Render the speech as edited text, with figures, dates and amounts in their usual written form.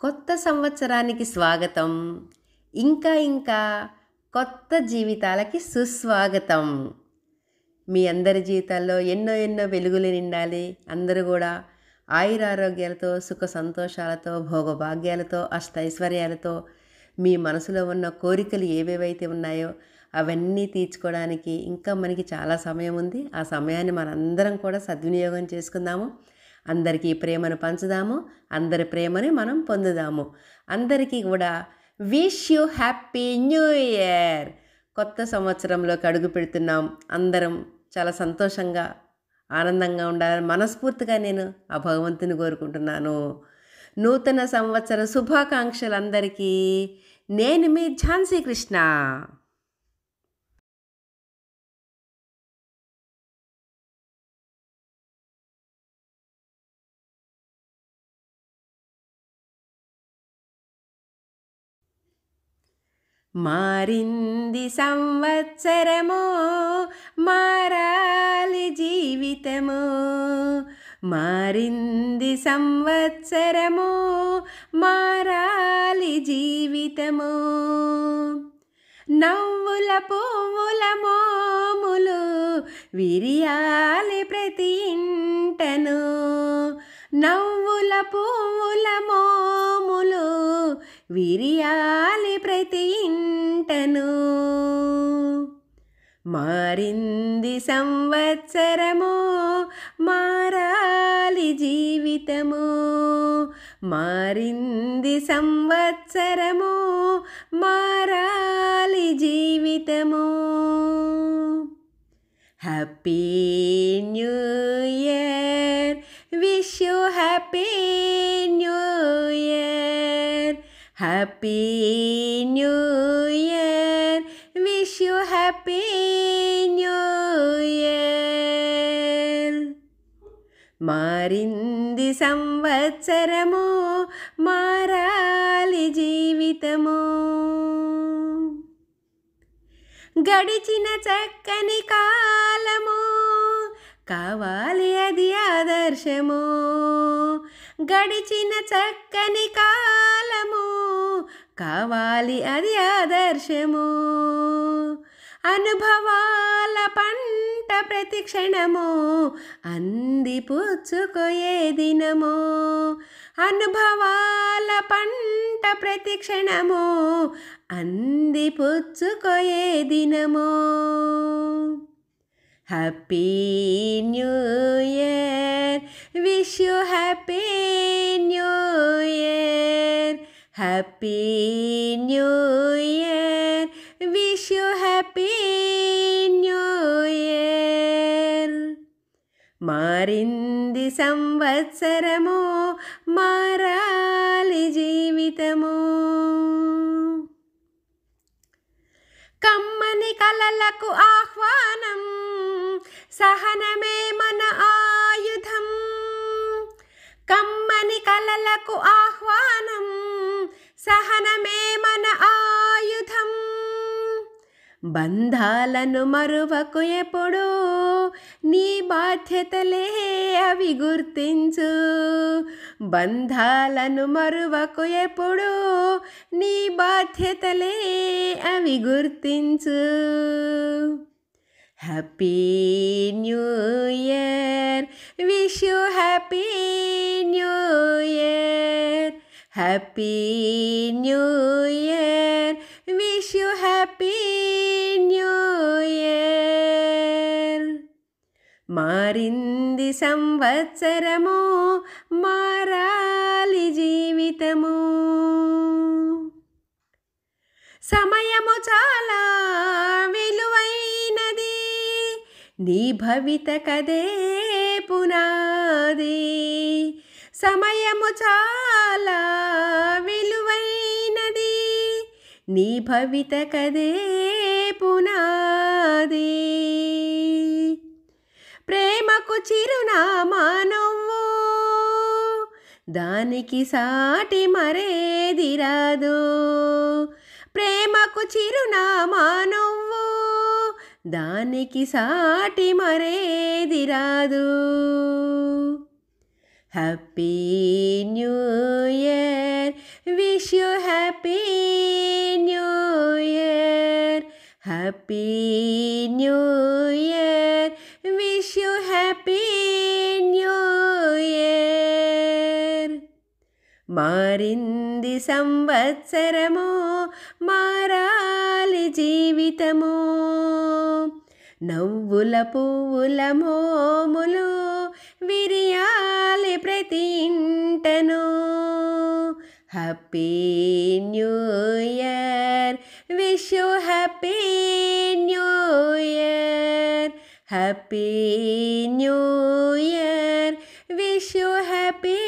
కొత్త సంవత్సరానికి స్వాగతం. ఇంకా ఇంకా కొత్త జీవితాలకి సుస్వాగతం. మీ అందరి జీవితాల్లో ఎన్నో ఎన్నో వెలుగులు నిండాలి. అందరూ కూడా ఆయురారోగ్యాలతో, సుఖ సంతోషాలతో, భోగభాగ్యాలతో, అష్టైశ్వర్యాలతో మీ మనసులో ఉన్న కోరికలు ఏవేవైతే ఉన్నాయో అవన్నీ తీర్చుకోవడానికి ఇంకా మనకి చాలా సమయం ఉంది. ఆ సమయాన్ని మనందరం కూడా సద్వినియోగం చేసుకుందాము. అందరికీ ప్రేమను పంచుదాము, అందరి ప్రేమని మనం పొందుదాము. అందరికీ కూడా wish you happy new year. కొత్త సంవత్సరంలోకి అడుగు పెడుతున్నాం. అందరం చాలా సంతోషంగా ఆనందంగా ఉండాలని మనస్ఫూర్తిగా నేను ఆ భగవంతుని కోరుకుంటున్నాను. నూతన సంవత్సర శుభాకాంక్షలు అందరికీ. నేను మీ ఝాన్సీ కృష్ణ. మారింది సంవత్సరమో, మారాలి జీవితమో. మారింది సంవత్సరమో, మారాలి జీవితమో. నవ్వుల పువ్వుల మోములు విరియాలి ప్రతి ఇంటను. నవ్వుల పువ్వుల మోములు విరియాలి ప్రతి ఇంటను. మారింది సంవత్సరమో, మారాలి జీవితమో. మారింది సంవత్సరమో, మారాలి జీవితమో. Happy new year. Wish you happy new year. Happy new year. Wish you happy new year. మారింది సంవత్సరమో, మారాలి జీవితమో. గడిచిన చక్కని కాలము కావాలి అది ఆదర్శము. గడిచిన చక్కని కాలము కావాలి అది ఆదర్శము. అనుభవాల పంట ప్రతి క్షణము అంది పుచ్చుకోయే దినము. అనుభవాల పంట ప్రతి క్షణము అంది పుచ్చుకోయే దినము. Happy new year. Wish you happy new year. Happy new year. Wish you happy new year. మారింది సంవత్సరమో, మారాలి జీవితమో. కమ్మని కలలకు ఆహ్వానం, సహనమే మన ఆయుధం. కమ్మని కలలకు ఆహ్వానం, సహనమే మన ఆయుధం. బంధాలను మరువకు ఎప్పుడు, నీ బాధ్యతలే అవి గుర్తించు. బంధాలను మరువకు ఎప్పుడు, నీ బాధ్యతలే అవి గుర్తించు. Happy new year. Wish you happy new year. Happy new year. Wish you happy new year. మారింది సంవత్సరమో, మారాలి జీవితము. సమయము చాలా విలువైనది, నీ భవిత కదే పునాది. సమయము చాలా విలువైనది, నీ భవిత కదే పునాది. ప్రేమకు చిరునామా నువ్వు, దానికి సాటి మరేది రాదు. ప్రేమకు చిరునామా నువ్వు, దానికి సాటి మరేది రాదు. Happy new year. Happy new year, wish you happy new year. మారింది సంవత్సరము, మారాలి జీవితము, నవ్వుల పువ్వుల మోములు విరియాలి ప్రతి ఇంటను. Happy new year, wish you happy new year. Happy new year, wish you happy